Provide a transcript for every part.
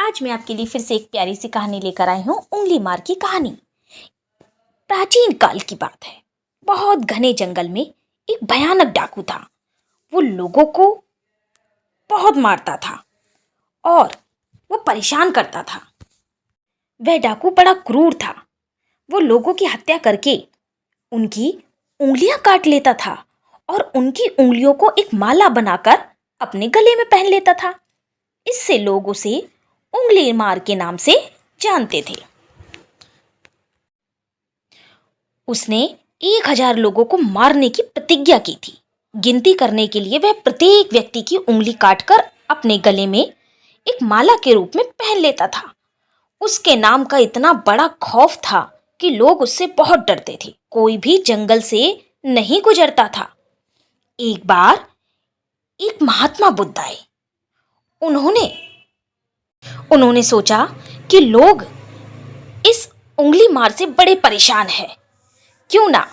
आज मैं आपके लिए फिर से एक प्यारी सी कहानी लेकर आई हूँ, उंगली मार की कहानी। प्राचीन काल की बात है। बहुत घने जंगल में एक भयानक डाकू था। वो लोगों को बहुत मारता था और वो परेशान करता था। वह डाकू बड़ा क्रूर था। वो लोगों की हत्या करके उनकी उंगलियां काट लेता था और उनकी उंगलियों को एक माला बनाकर अपने गले में पहन लेता था। इससे लोग उसे उंगली मार के नाम से जानते थे। उसने 1000 लोगों को मारने की प्रतिज्ञा की थी। गिनती करने के लिए वह प्रत्येक व्यक्ति की उंगली काटकर अपने गले में एक माला के रूप में पहन लेता था। उसके नाम का इतना बड़ा खौफ था कि लोग उससे बहुत डरते थे। कोई भी जंगल से नहीं गुजरता था। एक बार एक महात्मा बुद्ध आए। उन्होंने सोचा कि लोग इस उंगली मार से बड़े परेशान हैं। क्यों ना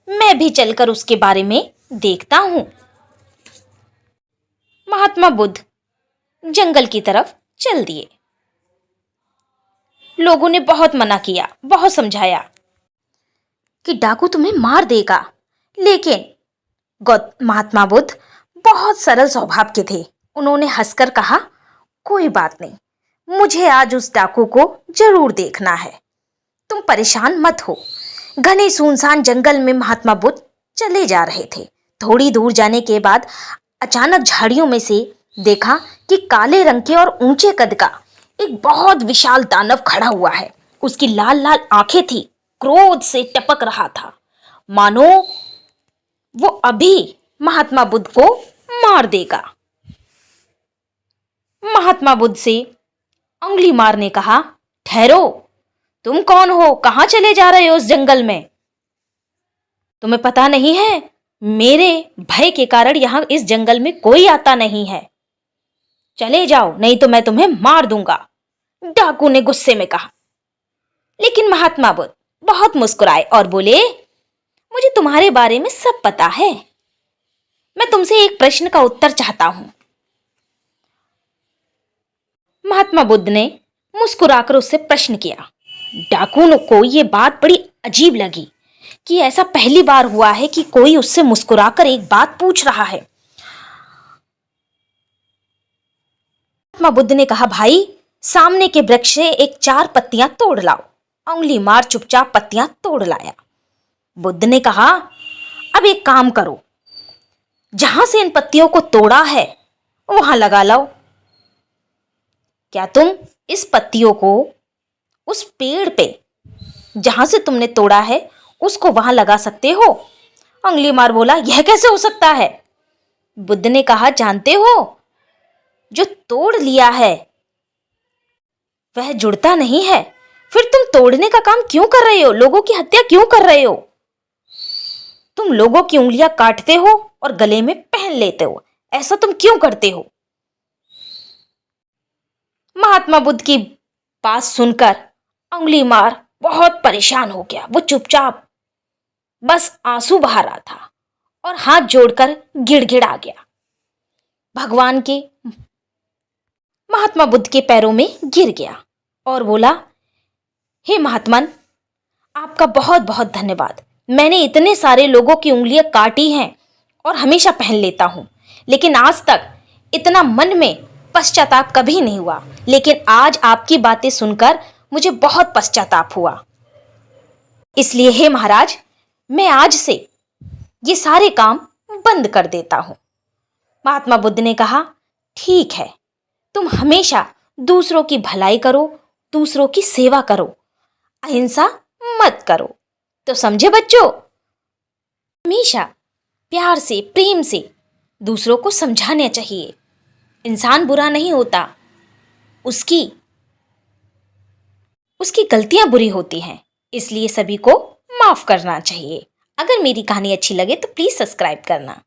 मैं भी चलकर उसके बारे में देखता हूं। महात्मा बुद्ध जंगल की तरफ चल दिए। लोगों ने बहुत मना किया, बहुत समझाया कि डाकू तुम्हें मार देगा, लेकिन महात्मा बुद्ध बहुत सरल स्वभाव के थे। उन्होंने हंसकर कहा, कोई बात नहीं, मुझे आज उस डाकू को जरूर देखना है। तुम परेशान मत हो। घने सुनसान जंगल में महात्मा बुद्ध चले जा रहे थे। थोड़ी दूर जाने के बाद अचानक झाड़ियों में से देखा कि काले रंग के और ऊंचे कद का एक बहुत विशाल दानव खड़ा हुआ है। उसकी लाल लाल आंखें थी, क्रोध से टपक रहा था, मानो वो अभी महात्मा बुद्ध को मार देगा। महात्मा बुद्ध से उंगली मार ने कहा, ठहरो, तुम कौन हो? कहां चले जा रहे हो उस जंगल में? तुम्हें पता नहीं है, मेरे भय के कारण यहां इस जंगल में कोई आता नहीं है। चले जाओ, नहीं तो मैं तुम्हें मार दूंगा, डाकू ने गुस्से में कहा। लेकिन महात्मा बुद्ध बहुत मुस्कुराए और बोले, मुझे तुम्हारे बारे में सब पता है। मैं तुमसे एक प्रश्न का उत्तर चाहता हूं। महात्मा बुद्ध ने मुस्कुराकर उससे प्रश्न किया। डाकू को यह बात बड़ी अजीब लगी कि ऐसा पहली बार हुआ है कि कोई उससे मुस्कुराकर एक बात पूछ रहा है। महात्मा बुद्ध ने कहा, भाई, सामने के वृक्ष से एक 4 पत्तियां तोड़ लाओ। उंगली मार चुपचाप पत्तियां तोड़ लाया। बुद्ध ने कहा, अब एक काम करो, जहां से इन पत्तियों को तोड़ा है वहां लगा लाओ। क्या तुम इस पत्तियों को उस पेड़ पे जहां से तुमने तोड़ा है उसको वहां लगा सकते हो? उंगली मार बोला, यह कैसे हो सकता है? बुद्ध ने कहा, जानते हो, जो तोड़ लिया है वह जुड़ता नहीं है। फिर तुम तोड़ने का काम क्यों कर रहे हो? लोगों की हत्या क्यों कर रहे हो? तुम लोगों की उंगलियां काटते हो और गले में पहन लेते हो। ऐसा तुम क्यों करते हो? महात्मा बुद्ध की बात सुनकर उंगली मार बहुत परेशान हो गया। वो चुपचाप बस आंसू बहा रहा था और हाथ जोड़कर गिड़गिड़ा गया। भगवान के महात्मा बुद्ध के पैरों में गिर गया और बोला, हे महात्मन, आपका बहुत बहुत धन्यवाद। मैंने इतने सारे लोगों की उंगलियां काटी हैं और हमेशा पहन लेता हूं, लेकिन आज तक इतना मन में पश्चाताप कभी नहीं हुआ। लेकिन आज आपकी बातें सुनकर मुझे बहुत पश्चाताप हुआ। इसलिए हे महाराज, मैं आज से ये सारे काम बंद कर देता हूं। महात्मा बुद्ध ने कहा, ठीक है, तुम हमेशा दूसरों की भलाई करो, दूसरों की सेवा करो, अहिंसा मत करो। तो समझे बच्चों? हमेशा प्यार से, प्रेम से दूसरों को समझाना चाहिए। इंसान बुरा नहीं होता, उसकी गलतियां बुरी होती हैं, इसलिए सभी को माफ करना चाहिए। अगर मेरी कहानी अच्छी लगे तो प्लीज सब्सक्राइब करना।